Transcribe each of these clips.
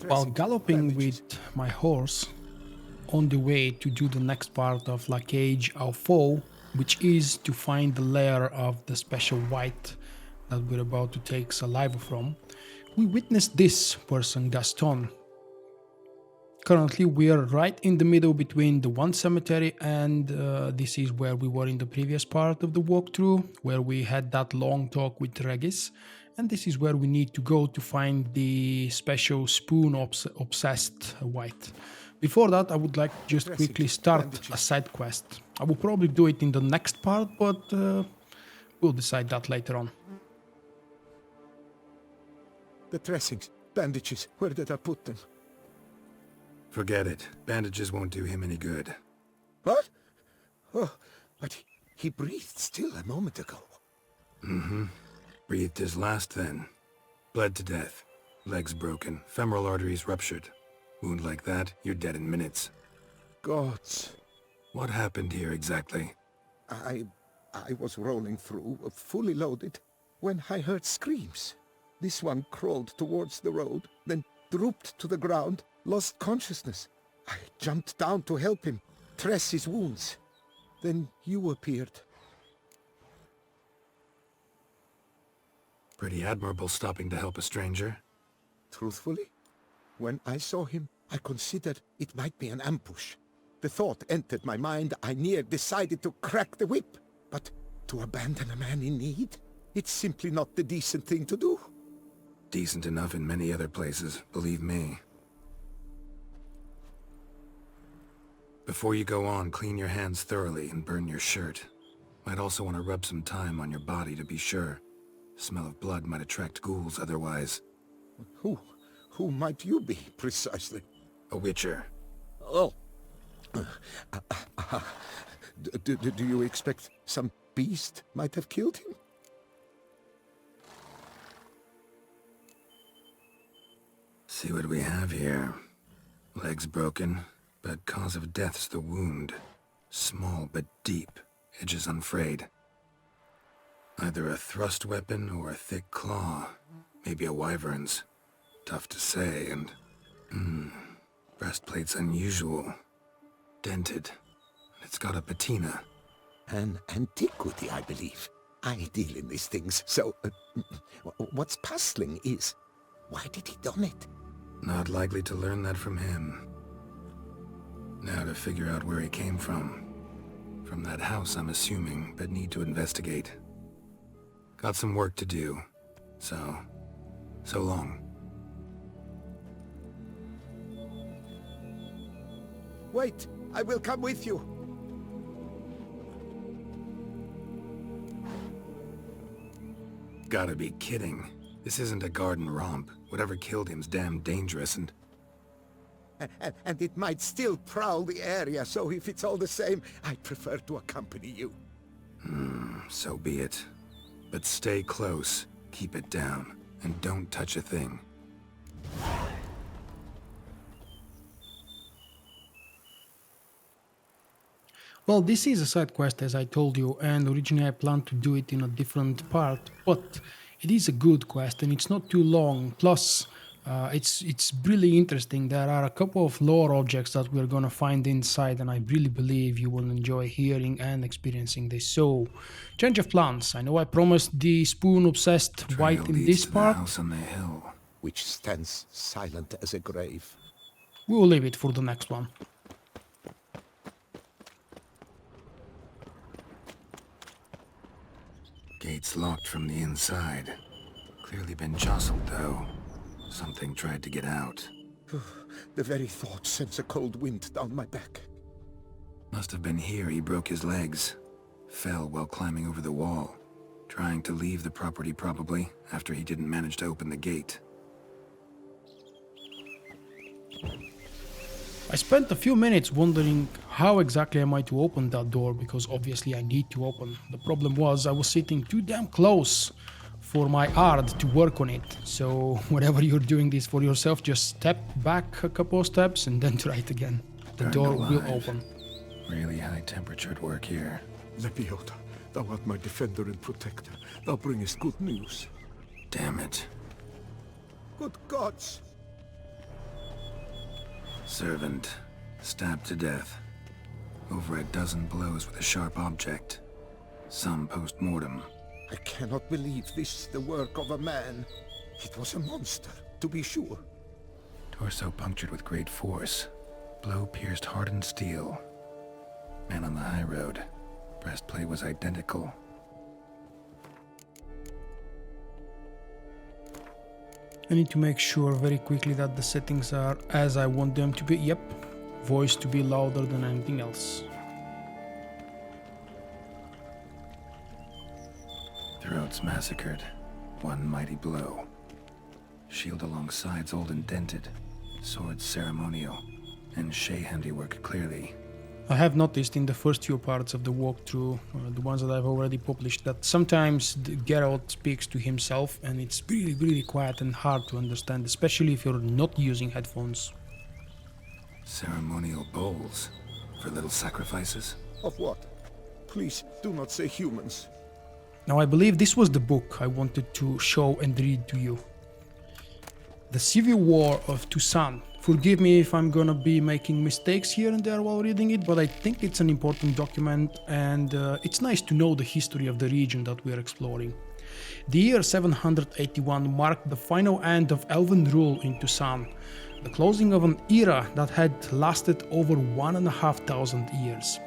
While galloping with my horse on the way to do the next part of La Cage au Faux, which is to find the lair of the special white that we're about to take saliva from, we witnessed this person, Gaston. Currently, we are right in the middle between the one cemetery and this is where we were in the previous part of the walkthrough, where we had that long talk with Regis. And this is where we need to go to find the special spoon obsessed white. Before that, I would like to just quickly start a side quest. I will probably do it in the next part, but we'll decide that later on. The dressings, bandages, where did I put them? Forget it. Bandages won't do him any good. What? Oh, but he breathed still a moment ago. Mm-hmm. Breathed his last then. Bled to death. Legs broken. Femoral arteries ruptured. Wound like that, you're dead in minutes. Gods. What happened here exactly? I was rolling through, fully loaded, when I heard screams. This one crawled towards the road, then drooped to the ground, lost consciousness. I jumped down to help him, dress his wounds. Then you appeared. Pretty admirable stopping to help a stranger. Truthfully, when I saw him, I considered it might be an ambush. The thought entered my mind, I near decided to crack the whip. But to abandon a man in need? It's simply not the decent thing to do. Decent enough in many other places, believe me. Before you go on, clean your hands thoroughly and burn your shirt. Might also want to rub some thyme on your body to be sure. Smell of blood might attract ghouls otherwise. Who might you be, precisely? A witcher. Oh. Do you expect some beast might have killed him? See what we have here. Legs broken, but cause of death's the wound. Small but deep, edges unfrayed. Either a thrust weapon or a thick claw. Maybe a wyvern's. Tough to say, and... breastplate's unusual. Dented. It's got a patina. An antiquity, I believe. I deal in these things, so... what's puzzling is... why did he done it? Not likely to learn that from him. Now to figure out where he came from. From that house, I'm assuming, but need to investigate. Got some work to do. So long. Wait, I will come with you. Gotta be kidding. This isn't a garden romp. Whatever killed him's damn dangerous and it might still prowl the area, so if it's all the same, I'd prefer to accompany you. So be it. But stay close, keep it down, and don't touch a thing. Well, this is a side quest, as I told you, and originally I planned to do it in a different part, but it is a good quest and it's not too long. Plus, it's really interesting. There are a couple of lore objects that we're gonna find inside, and I really believe you will enjoy hearing and experiencing this. So, change of plans. I know I promised the spoon-obsessed white in this part. House on the hill. Which stands silent as a grave. We will leave it for the next one. Gate's locked from the inside. Clearly been jostled, though. Something tried to get out. The very thought sends a cold wind down my back. Must have been here he broke his legs. Fell while climbing over the wall. Trying to leave the property, probably, after he didn't manage to open the gate. I spent a few minutes wondering how exactly am I to open that door, because obviously I need to open. The problem was I was sitting too damn close for my art to work on it. So whenever you're doing this for yourself, just step back a couple of steps and then try it again. The door will open. Really high temperatured work here. Lepiota, thou art my defender and protector. Thou bringest good news. Damn it. Good gods! Servant, stabbed to death. Over a dozen blows with a sharp object. Some post-mortem. I cannot believe this is the work of a man. It was a monster, to be sure. Torso punctured with great force. Blow pierced hardened steel. Man on the high road. Breastplate was identical. I need to make sure very quickly that the settings are as I want them to be. Yep, voice to be louder than anything else. Throats massacred. One mighty blow. Shield along sides old and dented. Sword ceremonial. And Shay handiwork clearly. I have noticed in the first few parts of the walkthrough, the ones that I've already published, that sometimes Geralt speaks to himself and it's really quiet and hard to understand, especially if you're not using headphones. Ceremonial bowls. For little sacrifices? Of what? Please, do not say humans. Now I believe this was the book I wanted to show and read to you. The Civil War of Toussaint. Forgive me if I'm gonna be making mistakes here and there while reading it, but I think it's an important document and it's nice to know the history of the region that we're exploring. The year 781 marked the final end of elven rule in Toussaint, the closing of an era that had lasted over 1,500 years.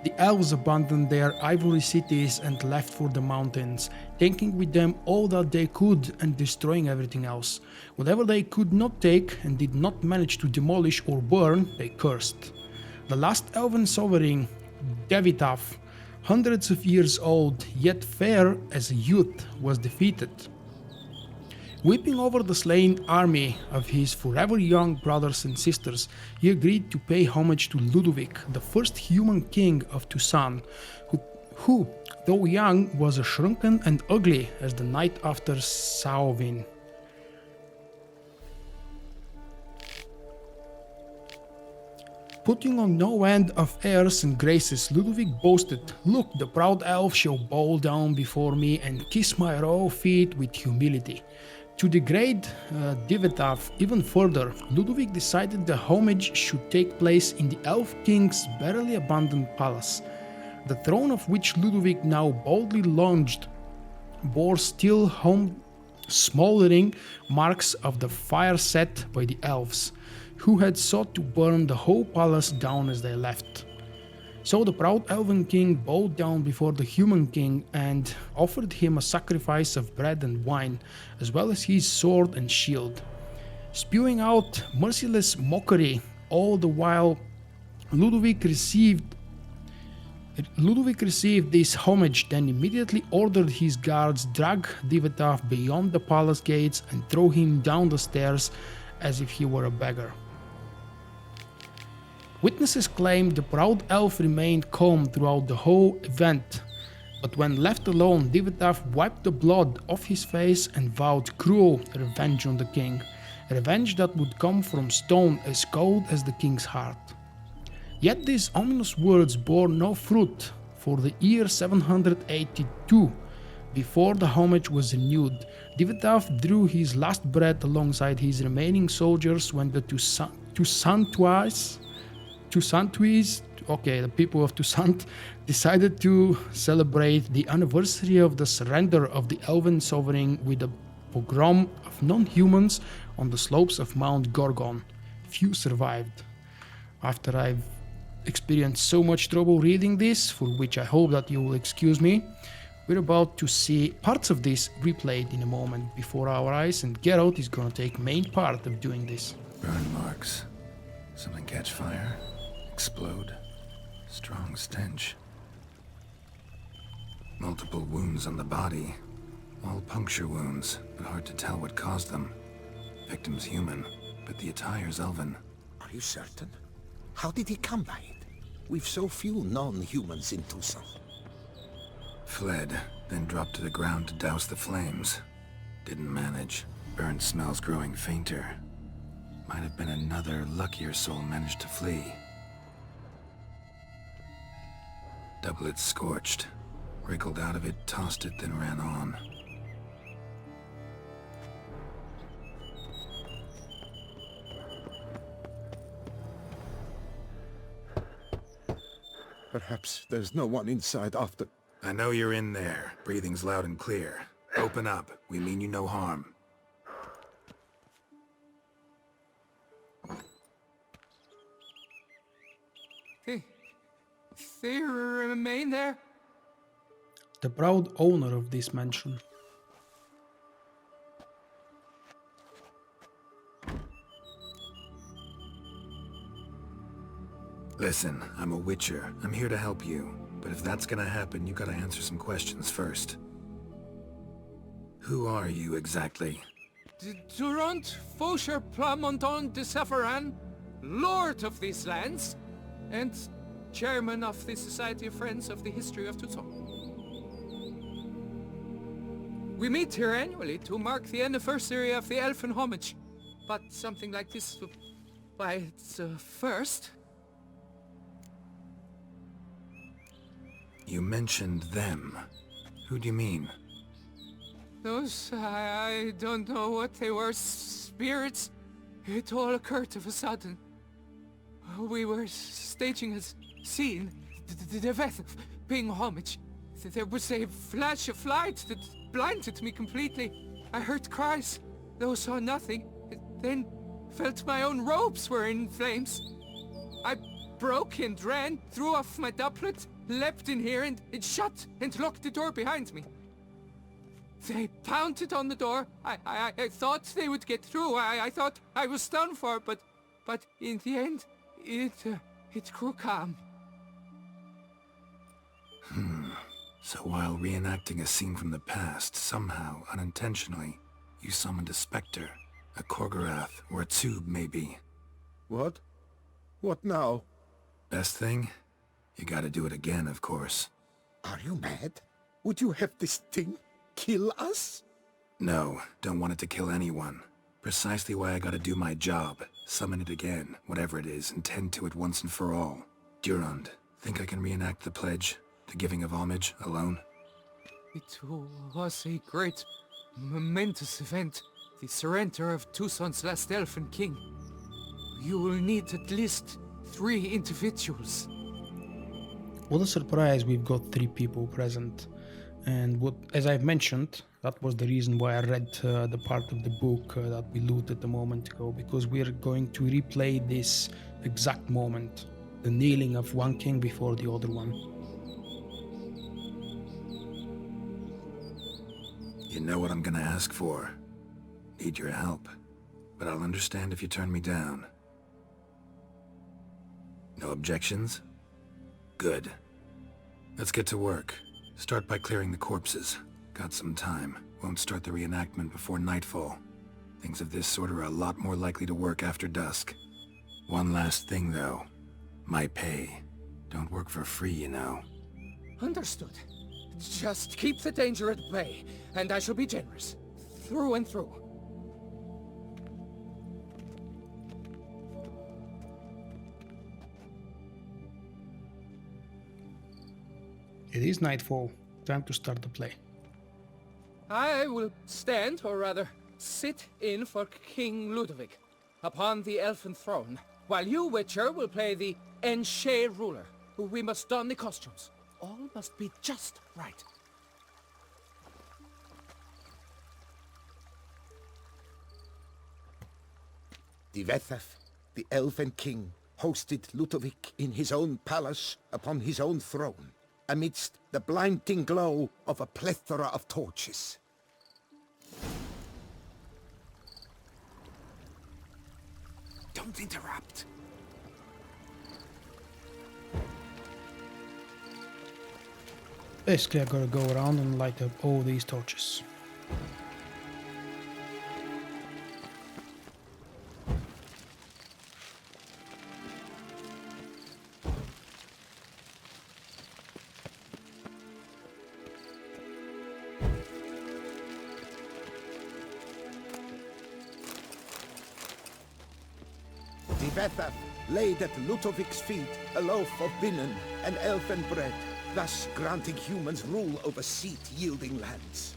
The elves abandoned their ivory cities and left for the mountains, taking with them all that they could and destroying everything else. Whatever they could not take and did not manage to demolish or burn, they cursed. The last elven sovereign, Devitaf, hundreds of years old yet fair as a youth, was defeated. Weeping over the slain army of his forever young brothers and sisters, he agreed to pay homage to Ludovic, the first human king of Toussaint, who, though young, was as shrunken and ugly as the night after Samhain. Putting on no end of airs and graces, Ludovic boasted, "Look, the proud elf shall bow down before me and kiss my raw feet with humility." To degrade Devitaf even further, Ludovic decided the homage should take place in the elf king's barely abandoned palace. The throne of which Ludovic now boldly lunged bore still home smoldering marks of the fire set by the elves, who had sought to burn the whole palace down as they left. So the proud elven king bowed down before the human king and offered him a sacrifice of bread and wine, as well as his sword and shield. Spewing out merciless mockery, all the while Ludovic received this homage, then immediately ordered his guards drag Devitaf beyond the palace gates and throw him down the stairs as if he were a beggar. Witnesses claimed the proud elf remained calm throughout the whole event, but when left alone, Devitaf wiped the blood off his face and vowed cruel revenge on the king, revenge that would come from stone as cold as the king's heart. Yet these ominous words bore no fruit, for the year 782, before the homage was renewed, Devitaf drew his last breath alongside his remaining soldiers when the Toussaintois, the people of Toussaint, decided to celebrate the anniversary of the surrender of the elven sovereign with a pogrom of non-humans on the slopes of Mount Gorgon. Few survived. After I've experienced so much trouble reading this, for which I hope that you will excuse me, we're about to see parts of this replayed in a moment before our eyes, and Geralt is gonna take main part of doing this. Burn marks. Something catch fire. Explode. Strong stench. Multiple wounds on the body. All puncture wounds, but hard to tell what caused them. Victim's human, but the attire's elven. Are you certain? How did he come by it? We've so few non-humans in Toussaint. Fled, then dropped to the ground to douse the flames. Didn't manage. Burnt smells growing fainter. Might have been another luckier soul managed to flee. Doublet scorched. Wriggled out of it, tossed it, then ran on. Perhaps there's no one inside after... I know you're in there. Breathing's loud and clear. Open up. We mean you no harm. They remain there? The proud owner of this mansion. Listen, I'm a witcher. I'm here to help you. But if that's gonna happen, you gotta answer some questions first. Who are you exactly? Durant Faucher Plamondon de Safaran, Lord of these lands, and Chairman of the Society of Friends of the History of Toussaint. We meet here annually to mark the anniversary of the Elfin Homage, but something like this, why, it's first. You mentioned them. Who do you mean? Those, I don't know what they were, spirits. It all occurred of a sudden. We were staging a scene, the death of paying homage. There was a flash of light that blinded me completely. I heard cries, though saw nothing. Then felt my own robes were in flames. I broke and ran, threw off my doublet, leapt in here and it shut and locked the door behind me. They pounded on the door. I thought they would get through. I thought I was done for, but in the end, it grew calm. So while reenacting a scene from the past, somehow, unintentionally, you summoned a specter, a Korgorath, or a tube, maybe. What? What now? Best thing? You gotta do it again, of course. Are you mad? Would you have this thing kill us? No, don't want it to kill anyone. Precisely why I gotta do my job. Summon it again, whatever it is, and tend to it once and for all. Durand, think I can reenact the pledge? The giving of homage, alone? It was a great, momentous event. The surrender of Toussaint's last elfin king. You will need at least 3 individuals. What a surprise, we've got 3 people present. And what, as I've mentioned, that was the reason why I read the part of the book that we looted a moment ago, because we're going to replay this exact moment, the kneeling of one king before the other one. You know what I'm gonna ask for. Need your help. But I'll understand if you turn me down. No objections? Good. Let's get to work. Start by clearing the corpses. Got some time. Won't start the reenactment before nightfall. Things of this sort are a lot more likely to work after dusk. One last thing, though. My pay. Don't work for free, you know. Understood. Just keep the danger at bay, and I shall be generous. Through and through. It is nightfall. Time to start the play. I will stand, or rather, sit in for King Ludovic, upon the elfin throne, while you, Witcher, will play the Enche ruler. We must don the costumes. All must be just right. Divethef, the elven king, hosted Ludovic in his own palace upon his own throne, amidst the blinding glow of a plethora of torches. Don't interrupt. Basically, I gotta go around and light up all these torches. Divethef laid at Ludovic's feet a loaf of binnen and elfin bread, thus granting humans rule over seat-yielding lands.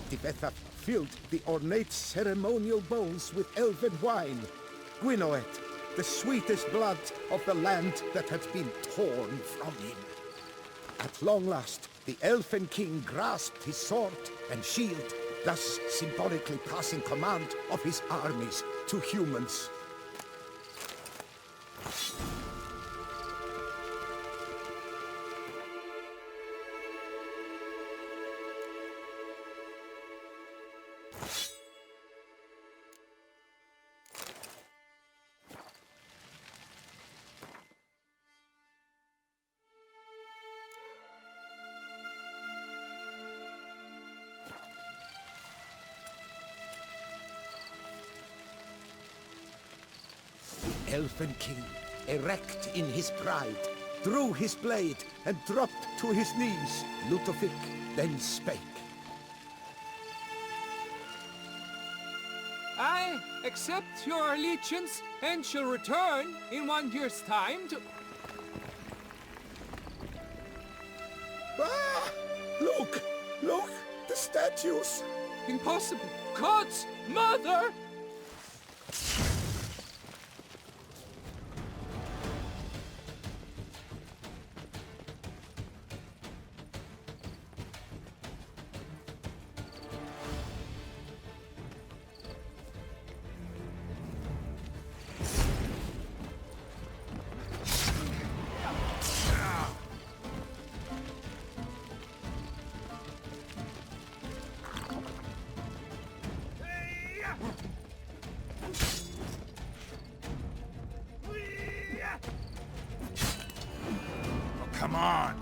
Tivetta filled the ornate ceremonial bowls with elven wine. Gwinoet, the sweetest blood of the land that had been torn from him. At long last, the Elfen King grasped his sword and shield, thus symbolically passing command of his armies to humans. Elfen King, erect in his pride, drew his blade and dropped to his knees. Ludovic then spake. I accept your allegiance and shall return in 1 year's time to... Ah! Look! Look! The statues! Impossible! God's mother! Come on!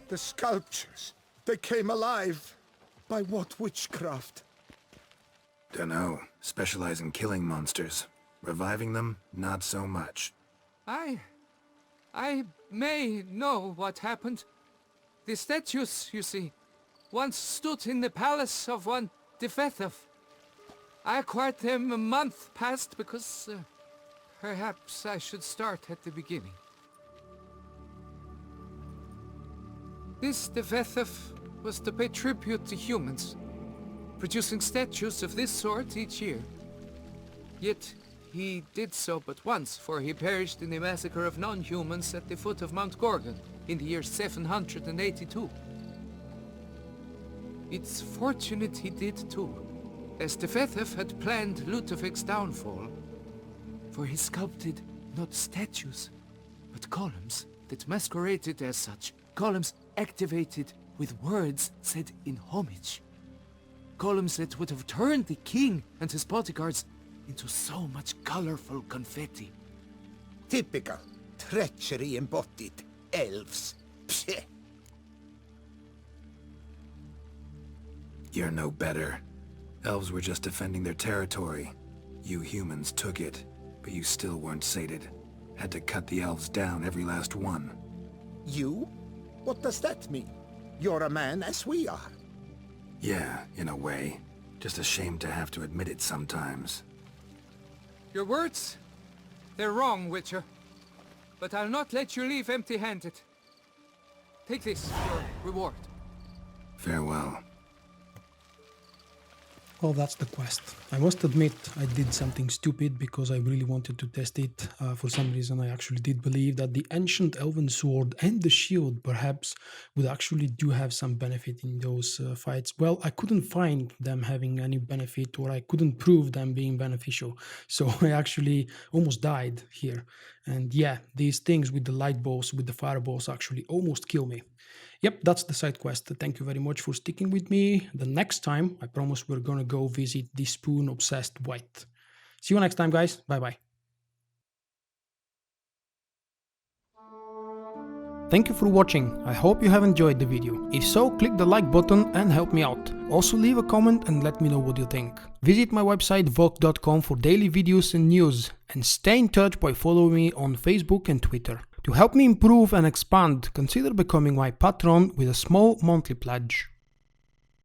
The sculptures, they came alive. By what witchcraft? Dunno. Specialize in killing monsters. Reviving them, not so much. I may know what happened. The statues, you see, once stood in the palace of one Defethov. I acquired them a month past because perhaps I should start at the beginning. This Defethov was to pay tribute to humans, producing statues of this sort each year. Yet he did so but once, for he perished in the massacre of non-humans at the foot of Mount Gorgon in the year 782. It's fortunate he did too, as Defethov had planned Ludovic's downfall, for he sculpted not statues, but columns that masqueraded as such. Columns activated with words said in homage. Columns that would have turned the king and his bodyguards into so much colorful confetti. Typical. Treachery embodied. Elves. Psheh. You're no better. Elves were just defending their territory. You humans took it, but you still weren't sated. Had to cut the elves down, every last one. You? What does that mean? You're a man as we are. Yeah, in a way. Just ashamed to have to admit it sometimes. Your words? They're wrong, Witcher. But I'll not let you leave empty-handed. Take this, your reward. Farewell. Well, that's the quest. I must admit I did something stupid because I really wanted to test it. For some reason I actually did believe that the ancient elven sword and the shield perhaps would actually do have some benefit in those fights. Well, I couldn't find them having any benefit, or I couldn't prove them being beneficial. So I actually almost died here. And yeah, these things with the light bows, with the fireballs actually almost kill me. Yep, that's the side quest. Thank you very much for sticking with me. The next time, I promise we're gonna go visit the spoon-obsessed wight. See you next time, guys. Bye-bye. Thank you for watching. I hope you have enjoyed the video. If so, click the like button and help me out. Also leave a comment and let me know what you think. Visit my website vogue.com for daily videos and news, and stay in touch by following me on Facebook and Twitter. To help me improve and expand, consider becoming my patron with a small monthly pledge.